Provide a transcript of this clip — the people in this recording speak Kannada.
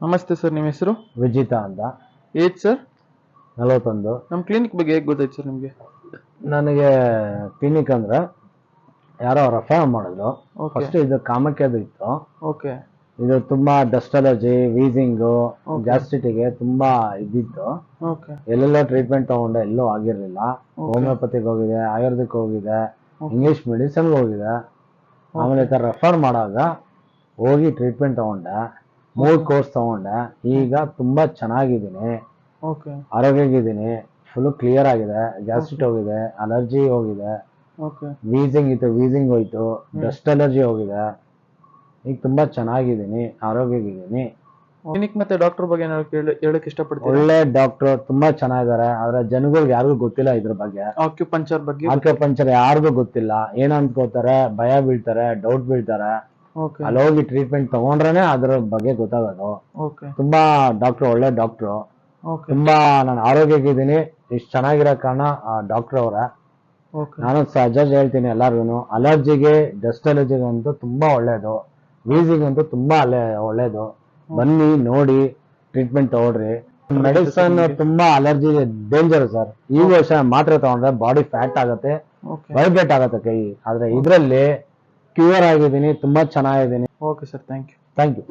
ನಮಸ್ತೆ ಸರ್, ನಿಮ್ಮ ಹೆಸರು? ವಿಜಿತಾ ಅಂತ. Age sir? 41. ನಮ್ಮ ಕ್ಲಿನಿಕ್ ಬಗ್ಗೆ ಹೇಗೆ ಗೊತ್ತಾಯ್ತು ಸರ್ ನಿಮಗೆ? ನನಗೆ ಕ್ಲಿನಿಕ್ ಅಂದ್ರೆ ಯಾರೋ ರೆಫರ್ ಮಾಡಿದ್ರು. ಓಕೆ ಫಸ್ಟ್ ಇದು ಕಾಮಕ್ಯದು ಇತ್ತು. ಓಕೆ ಇದು ತುಂಬಾ ಡಸ್ಟ್ ಅಲರ್ಜಿ, ವೀಸಿಂಗು, Okay. ಗ್ಯಾಸ್ಟ್ರಿಟಿಗೆ ತುಂಬಾ ಇದ್ದಿತ್ತು. ಓಕೆ ಎಲ್ಲೆಲ್ಲ ಟ್ರೀಟ್ಮೆಂಟ್ ತಗೊಂಡೆ, ಎಲ್ಲೂ ಆಗಿರ್ಲಿಲ್ಲ. Okay. ಹೋಮಿಯೋಪತಿಗೆ ಹೋಗಿದೆ, ಆಯುರ್ವೇದಿಕ್ ಹೋಗಿದೆ, Okay. ಇಂಗ್ಲಿಷ್ ಮೆಡಿಸಿನ್ಗೆ ಹೋಗಿದೆ. ಆಮೇಲೆ ಈ ಥರ ರೆಫರ್ ಮಾಡಾಗ ಹೋಗಿ ಟ್ರೀಟ್ಮೆಂಟ್ ತಗೊಂಡೆ, 3 ಕೋರ್ಸ್ ತಗೊಂಡೆ. ಈಗ ತುಂಬಾ ಚೆನ್ನಾಗಿದ್ದೀನಿ, ಓಕೆ ಆರೋಗ್ಯವಾಗಿದ್ದೀನಿ, ಫುಲ್ ಕ್ಲಿಯರ್ ಆಗಿದೆ. ಗ್ಯಾಸ್ಟ್ರಿಟ್ ಹೋಗಿದೆ, ಅಲರ್ಜಿ ಹೋಗಿದೆ, ಓಕೆ ವೀಸಿಂಗ್ ಇತ್ತು, ವೀಸಿಂಗ್ ಹೋಯ್ತು, ಡಸ್ಟ್ ಅಲರ್ಜಿ ಹೋಗಿದೆ. ಈಗ ತುಂಬಾ ಚೆನ್ನಾಗಿದ್ದೀನಿ, ಆರೋಗ್ಯವಾಗಿದ್ದೀನಿ. ಕ್ಲಿನಿಕ್ ಮತ್ತೆ ಡಾಕ್ಟರ್ ಬಗ್ಗೆ ಏನಾದ್ರು ಹೇಳಕ್ ಇಷ್ಟಪಡ್ತೀನಿ. ಒಳ್ಳೆ ಡಾಕ್ಟರ್, ತುಂಬಾ ಚೆನ್ನಾಗಿದ್ದಾರೆ. ಆದ್ರೆ ಜನಗಳಿಗೆ ಯಾರಿಗೂ ಗೊತ್ತಿಲ್ಲ ಇದ್ರ ಬಗ್ಗೆ. ಆಕ್ಯುಪಂಚರ್ ಬಗ್ಗೆ. ಆಕ್ಯುಪಂಚರ್ ಯಾರಿಗೂ ಗೊತ್ತಿಲ್ಲ. ಏನ್ ಅನ್ಕೋತಾರೆ, ಭಯ ಬೀಳ್ತಾರೆ, ಡೌಟ್ ಬೀಳ್ತಾರೆ. ಓಕೆ ಅಲ್ಲಿ ಹೋಗಿ ಟ್ರೀಟ್ಮೆಂಟ್ ತಗೊಂಡ್ರೇನೆ ಅದ್ರ ಬಗ್ಗೆ ಗೊತ್ತಾಗೋದು. ಓಕೆ ತುಂಬಾ ಡಾಕ್ಟರ್ ಒಳ್ಳೆ ಡಾಕ್ಟ್ರು. ಓಕೆ ತುಂಬಾ ನಾನು ಆರೋಗ್ಯವಾಗಿದ್ದೀನಿ. ಇಷ್ಟು ಚೆನ್ನಾಗಿರೋ ಕಾರಣ ಡಾಕ್ಟರ್ ಅವರ. ಓಕೆ ನಾನು ಸಜೆಸ್ಟ್ ಹೇಳ್ತೀನಿ ಎಲ್ಲಾರ್ಗು. ಅಲರ್ಜಿಗೆ, ಡಸ್ಟ್ ಅಲರ್ಜಿಗೆ ಅಂತೂ ತುಂಬಾ ಒಳ್ಳೇದು. ವೀಸಿಂಗ್ ಅಂತೂ ತುಂಬಾ ಒಳ್ಳೇದು. ಬನ್ನಿ, ನೋಡಿ, ಟ್ರೀಟ್ಮೆಂಟ್ ತಗೊಳ್ರಿ. ಮೆಡಿಸನ್ ತುಂಬಾ ಅಲರ್ಜಿ ಡೇಂಜರ್ ಸರ್. ಈ ವರ್ಷ ಮಾತ್ರೆ ತಗೊಂಡ್ರೆ ಬಾಡಿ ಫ್ಯಾಟ್ ಆಗುತ್ತೆ, ಓಕೆ ವೈಬ್ರೇಟ್ ಆಗುತ್ತೆ ಕೈ. ಆದ್ರೆ ಇದ್ರಲ್ಲಿ ಕ್ಯೂರ್ ಆಗಿದ್ದೀನಿ, ತುಂಬಾ ಚೆನ್ನಾಗಿದ್ದೀನಿ. Okay sir, thank you. Thank you.